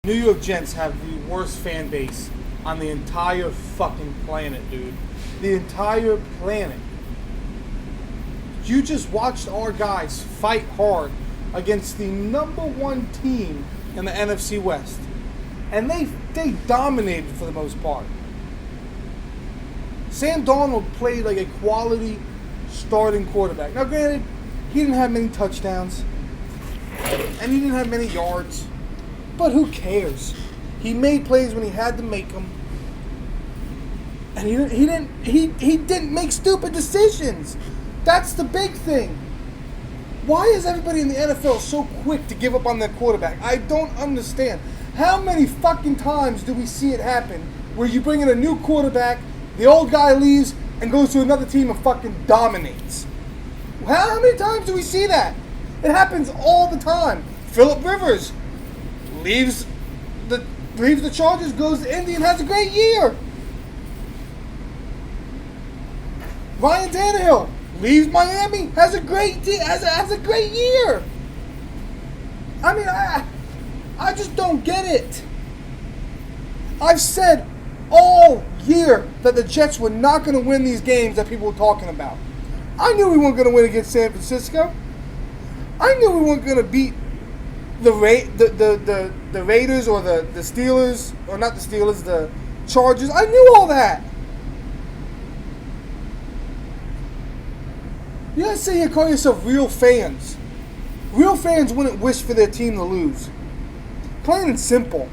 New York Jets have the worst fan base on the entire fucking planet, dude. The entire planet. You just watched our guys fight hard against the number one team in the NFC West. And they dominated for the most part. Sam Darnold played like a quality starting quarterback. Now granted, he didn't have many touchdowns. And he didn't have many yards. But who cares? He made plays when he had to make them. And he didn't make stupid decisions. That's the big thing. Why is everybody in the NFL so quick to give up on their quarterback? I don't understand. How many fucking times do we see it happen where you bring in a new quarterback, the old guy leaves, and goes to another team and fucking dominates? How many times do we see that? It happens all the time. Phillip Rivers leaves the Chargers, goes to Indy, and has a great year. Ryan Tannehill leaves Miami, has a great has a great year. I mean, I just don't get it. I've said all year that the Jets were not going to win these games that people were talking about. I knew we weren't going to win against San Francisco. I knew we weren't going to beat the Raiders or the Steelers, or not the Steelers, the Chargers. I knew all that. You guys say you call yourself real fans. Real fans wouldn't wish for their team to lose. Plain and simple.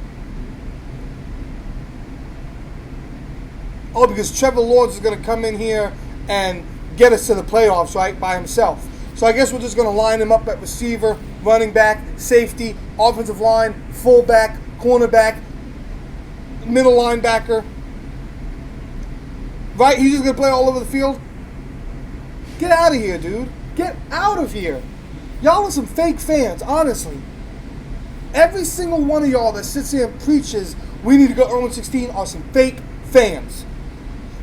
Oh, because Trevor Lawrence is going to come in here and get us to the playoffs, right, by himself. So I guess we're just going to line him up at receiver, running back, safety, offensive line, fullback, cornerback, middle linebacker. Right? He's just going to play all over the field? Get out of here, dude. Get out of here. Y'all are some fake fans, honestly. Every single one of y'all that sits here and preaches we need to go 0-16 are some fake fans.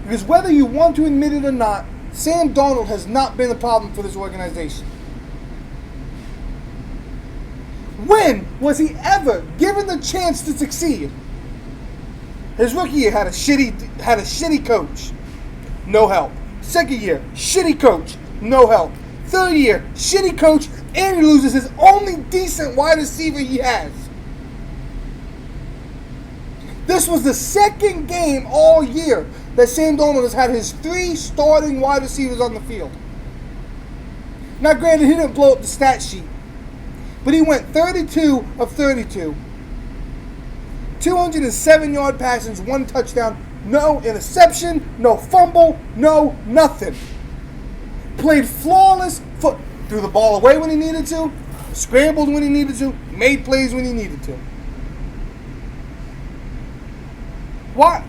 Because whether you want to admit it or not, Sam Darnold has not been a problem for this organization. When was he ever given the chance to succeed? His rookie year had a shitty coach. No help. Second year, shitty coach. No help. Third year, shitty coach, and he loses his only decent wide receiver he has. This was the second game all year that Sam Darnold has had his 3 starting wide receivers on the field. Now, granted, he didn't blow up the stat sheet, but he went 32 of 32. 207-yard passes, 1 touchdown, no interception, no fumble, no nothing. Played flawless, threw the ball away when he needed to, scrambled when he needed to, made plays when he needed to. What?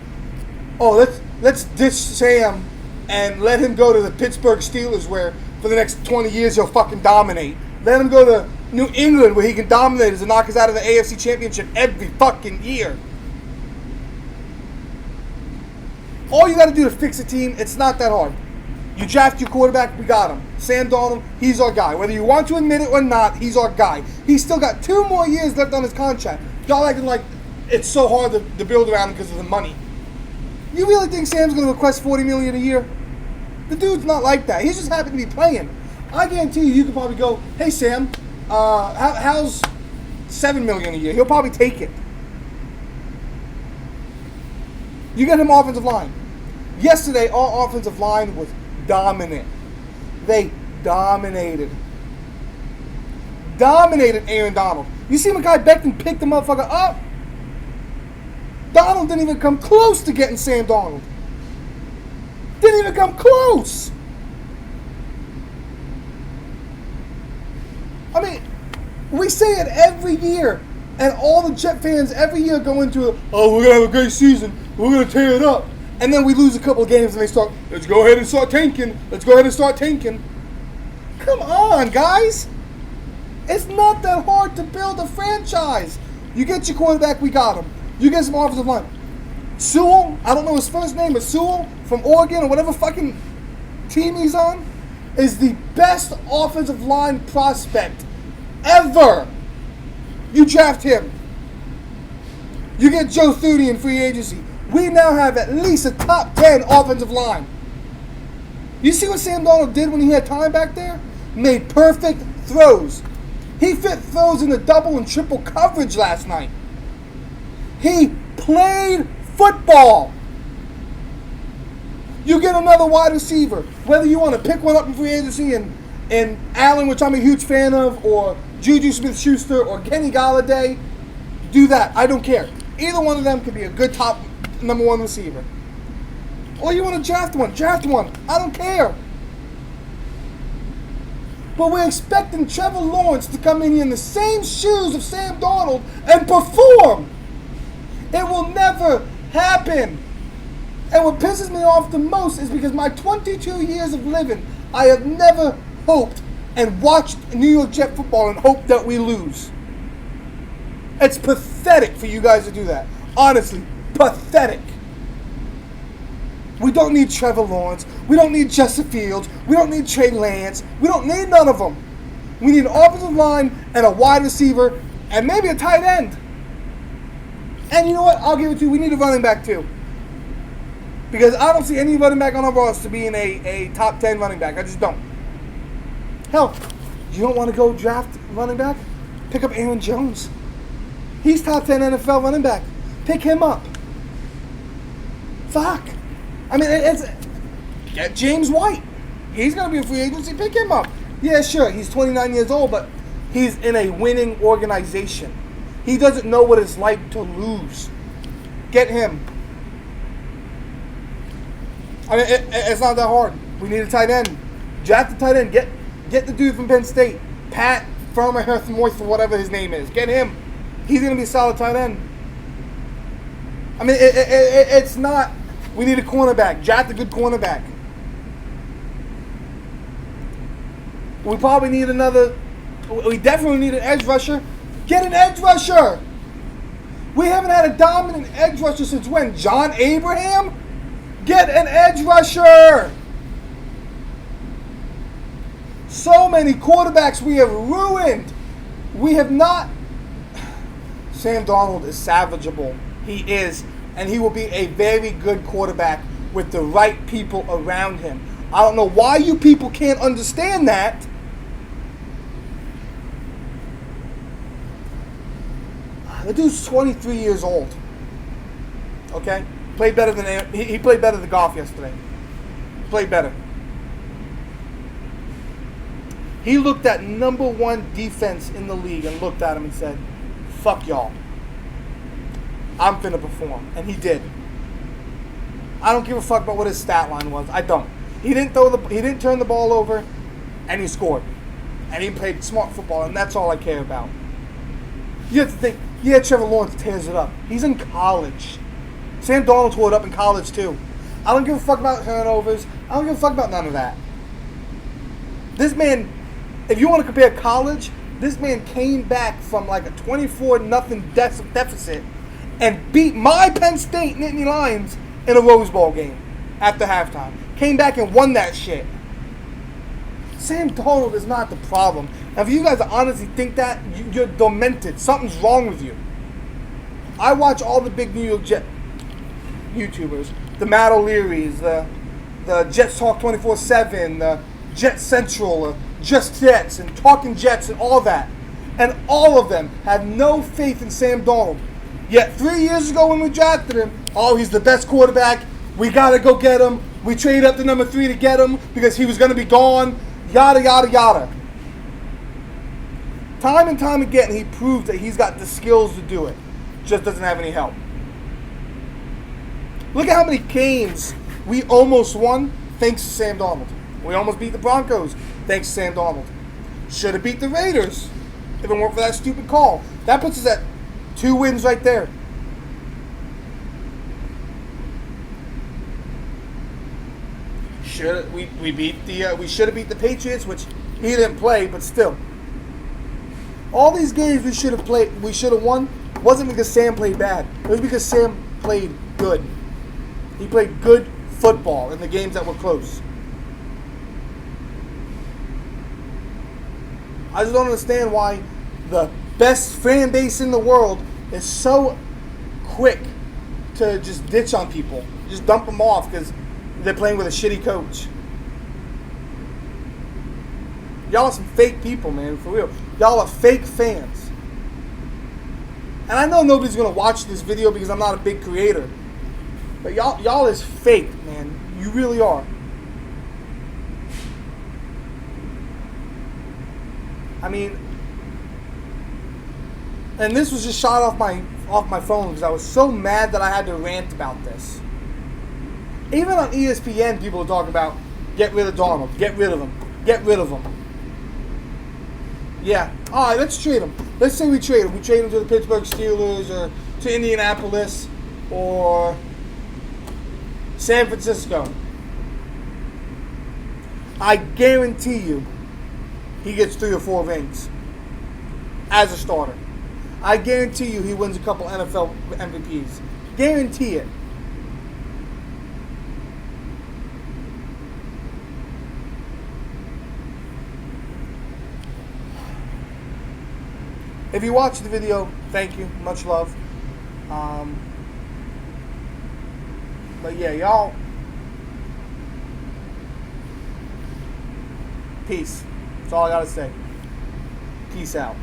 Oh, let's ditch Sam and let him go to the Pittsburgh Steelers where for the next 20 years he'll fucking dominate. Let him go to New England where he can dominate and knock us out of the AFC Championship every fucking year. All you got to do to fix a team, it's not that hard. You draft your quarterback, we got him. Sam Darnold, he's our guy. Whether you want to admit it or not, he's our guy. He's still got 2 more years left on his contract. Y'all acting like it's so hard to build around him because of the money. You really think Sam's going to request $40 million a year? The dude's not like that. He's just happy to be playing. I guarantee you could probably go, hey Sam, how's $7 million a year? He'll probably take it. You get him offensive line. Yesterday, our offensive line was dominant. They dominated. Dominated Aaron Donald. You see Mekhi Becton pick the motherfucker up? Donald didn't even come close to getting Sam Darnold. Didn't even come close. I mean, we say it every year, and all the Jet fans every year go into it, oh, we're going to have a great season. We're going to tear it up. And then we lose a couple of games and they start, let's go ahead and start tanking. Let's go ahead and start tanking. Come on, guys. It's not that hard to build a franchise. You get your quarterback, we got him. You get some offensive line. Sewell, I don't know his first name, but Sewell from Oregon or whatever fucking team he's on is the best offensive line prospect ever. You draft him. You get Joe Thuney in free agency. We now have at least a top 10 offensive line. You see what Sam Darnold did when he had time back there? Made perfect throws. He fit throws in the double and triple coverage last night. He played football. You get another wide receiver, whether you want to pick one up in free agency and Allen, which I'm a huge fan of, or Juju Smith-Schuster, or Kenny Galladay, do that. I don't care. Either one of them could be a good top number one receiver. Or you want to draft one. I don't care. But we're expecting Trevor Lawrence to come in the same shoes of Sam Darnold and perform. It will never happen. And what pisses me off the most is because my 22 years of living, I have never hoped and watched New York Jet football and hoped that we lose. It's pathetic for you guys to do that. Honestly, pathetic. We don't need Trevor Lawrence. We don't need Justin Fields. We don't need Trey Lance. We don't need none of them. We need an offensive line and a wide receiver and maybe a tight end. And you know what? I'll give it to you. We need a running back too. Because I don't see any running back on our roster being a top 10 running back. I just don't. Hell, you don't want to go draft running back? Pick up Aaron Jones. He's top 10 NFL running back. Pick him up. Fuck. I mean, get James White. He's going to be a free agency. Pick him up. Yeah, sure. He's 29 years old, but he's in a winning organization. He doesn't know what it's like to lose. Get him. I mean, it's not that hard. We need a tight end. Draft the tight end. Get the dude from Penn State. Pat Freiermuth, or whatever his name is. Get him. He's going to be a solid tight end. I mean, it's not... We need a cornerback. Draft a good cornerback. We probably need another... We definitely need an edge rusher. Get an edge rusher. We haven't had a dominant edge rusher since when? John Abraham? Get an edge rusher. So many quarterbacks we have ruined. We have not... Sam Darnold is salvageable. He is. And he will be a very good quarterback with the right people around him. I don't know why you people can't understand that. The dude's 23 years old. Okay? Played better than he played better than Goff yesterday. Played better. He looked at number one defense in the league and looked at him and said, "Fuck y'all. I'm finna perform." And he did. I don't give a fuck about what his stat line was. I don't. He didn't turn the ball over, and he scored. And he played smart football, and that's all I care about. You have to think, yeah, Trevor Lawrence tears it up. He's in college. Sam Darnold tore it up in college too. I don't give a fuck about turnovers. I don't give a fuck about none of that. This man, if you want to compare college, this man came back from like a 24-0 deficit and beat my Penn State Nittany Lions in a Rose Bowl game after halftime. Came back and won that shit. Sam Darnold is not the problem. Now, if you guys honestly think that, you're demented. Something's wrong with you. I watch all the big New York Jet YouTubers, the Matt O'Learys, the Jets Talk 24/7, the Jet Central, Just Jets, and Talking Jets, and all that. And all of them have no faith in Sam Darnold. Yet 3 years ago when we drafted him, oh, he's the best quarterback. We got to go get him. We traded up to number 3 to get him because he was going to be gone. Yada, yada, yada. Time and time again, he proved that he's got the skills to do it. Just doesn't have any help. Look at how many games we almost won thanks to Sam Darnold. We almost beat the Broncos thanks to Sam Darnold. Should have beat the Raiders if it weren't for that stupid call. That puts us at 2 wins right there. We should have beat the Patriots, which he didn't play, but still. All these games we should have won wasn't because Sam played bad. It was because Sam played good. He played good football in the games that were close. I just don't understand why the best fan base in the world is so quick to just ditch on people, just dump them off because they're playing with a shitty coach. Y'all are some fake people, man, for real. Y'all are fake fans. And I know nobody's gonna watch this video because I'm not a big creator. But y'all is fake, man. You really are. I mean, and this was just shot off my phone because I was so mad that I had to rant about this. Even on ESPN, people are talking about get rid of Darnold, get rid of him, get rid of him. Yeah, all right, let's trade him. Let's say we trade him. We trade him to the Pittsburgh Steelers or to Indianapolis or San Francisco. I guarantee you he gets 3 or 4 rings as a starter. I guarantee you he wins a couple NFL MVPs. Guarantee it. If you watched the video, thank you. Much love. But yeah, y'all. Peace. That's all I gotta say. Peace out.